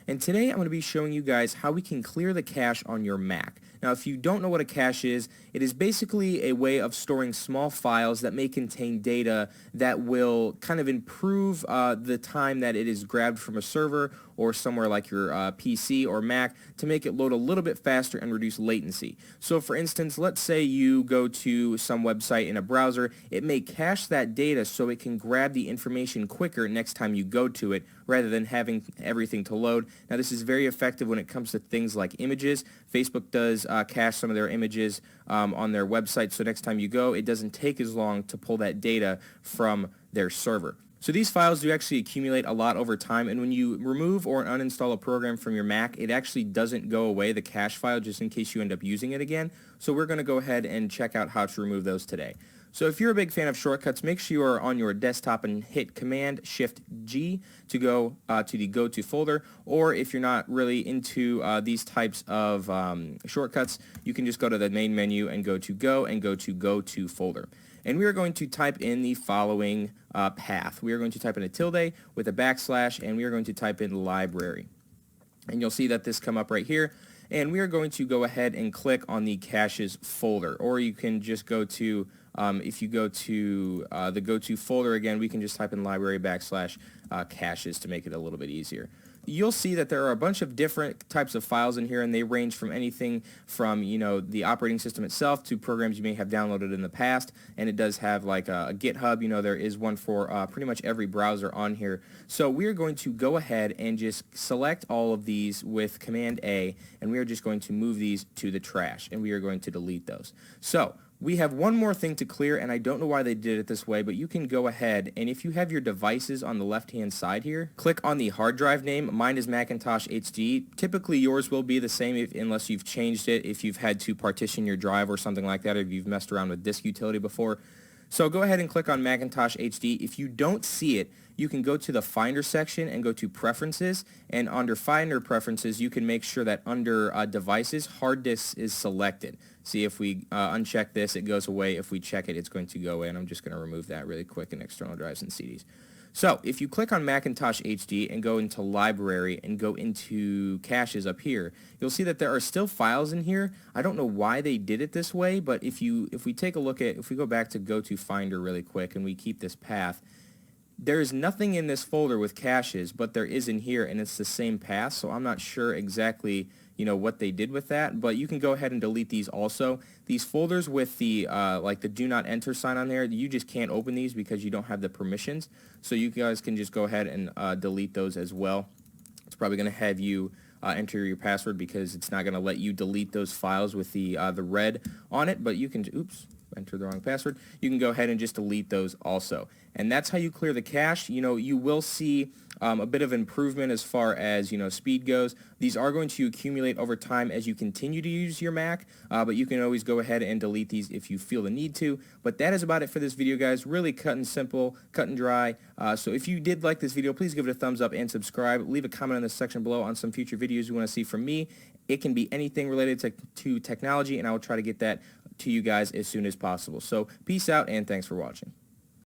and today I'm going to be showing you guys how we can clear the cache on your Mac. Now, if you don't know what a cache is, it is basically a way of storing small files that may contain data that will kind of improve the time that it is grabbed from a server or somewhere like your PC or Mac to make it load a little bit faster and reduce latency. So for instance, let's say you go to some website in a browser, it may cache that data so it can grab the information quicker next time you go to it rather than having everything to load. Now this is very effective when it comes to things like images. Facebook does cache some of their images on their website, so next time you go, it doesn't take as long to pull that data from their server. So these files do actually accumulate a lot over time, and when you remove or uninstall a program from your Mac, it actually doesn't go away, the cache file, just in case you end up using it again. So we're going to go ahead and check out how to remove those today. So if you're a big fan of shortcuts, make sure you are on your desktop and hit Command-Shift-G to go to the Go-To folder, or if you're not really into these types of shortcuts, you can just go to the main menu and go to Go and go to Go-To folder. And we are going to type in the following path. We are going to type in a tilde with a backslash, and we are going to type in library. And you'll see that this come up right here. And we are going to go ahead and click on the caches folder, or you can just go to, if you go to the go-to folder again, we can just type in library backslash caches to make it a little bit easier. You'll see that there are a bunch of different types of files in here, and they range from anything from, you know, the operating system itself to programs you may have downloaded in the past, and it does have like a GitHub. You know, there is one for pretty much every browser on here. So we are going to go ahead and just select all of these with Command A, and we are just going to move these to the trash, and we are going to delete those. So we have one more thing to clear, and I don't know why they did it this way, but you can go ahead, and if you have your devices on the left-hand side here, click on the hard drive name. Mine is Macintosh HD. Typically, yours will be the same unless you've changed it, if you've had to partition your drive or something like that, or if you've messed around with disk utility before. So go ahead and click on Macintosh HD. If you don't see it, you can go to the Finder section and go to Preferences, and under Finder Preferences, you can make sure that under Devices, Hard Disk is selected. See, if we uncheck this, it goes away. If we check it, it's going to go away, and I'm just going to remove that really quick in external drives and CDs. So if you click on Macintosh HD and go into Library and go into Caches up here, you'll see that there are still files in here. I don't know why they did it this way, but if we take a look at, if we go back to Go to Finder really quick and we keep this path, there is nothing in this folder with caches, but there is in here, and it's the same path, so I'm not sure exactly, you know, what they did with that, but you can go ahead and delete these also. These folders with the like the do not enter sign on there, you just can't open these because you don't have the permissions, so you guys can just go ahead and delete those as well. It's probably going to have you enter your password because it's not going to let you delete those files with the red on it, but you can, oops, enter the wrong password, you can go ahead and just delete those also. And that's how you clear the cache. You know, you will see a bit of improvement as far as, you know, speed goes. These are going to accumulate over time as you continue to use your Mac, but you can always go ahead and delete these if you feel the need to. But that is about it for this video, guys. Really cut and simple, cut and dry. So if you did like this video, please give it a thumbs up and subscribe. Leave a comment in the section below on some future videos you want to see from me. It can be anything related to technology, and I will try to get that to you guys as soon as possible. So peace out, and thanks for watching.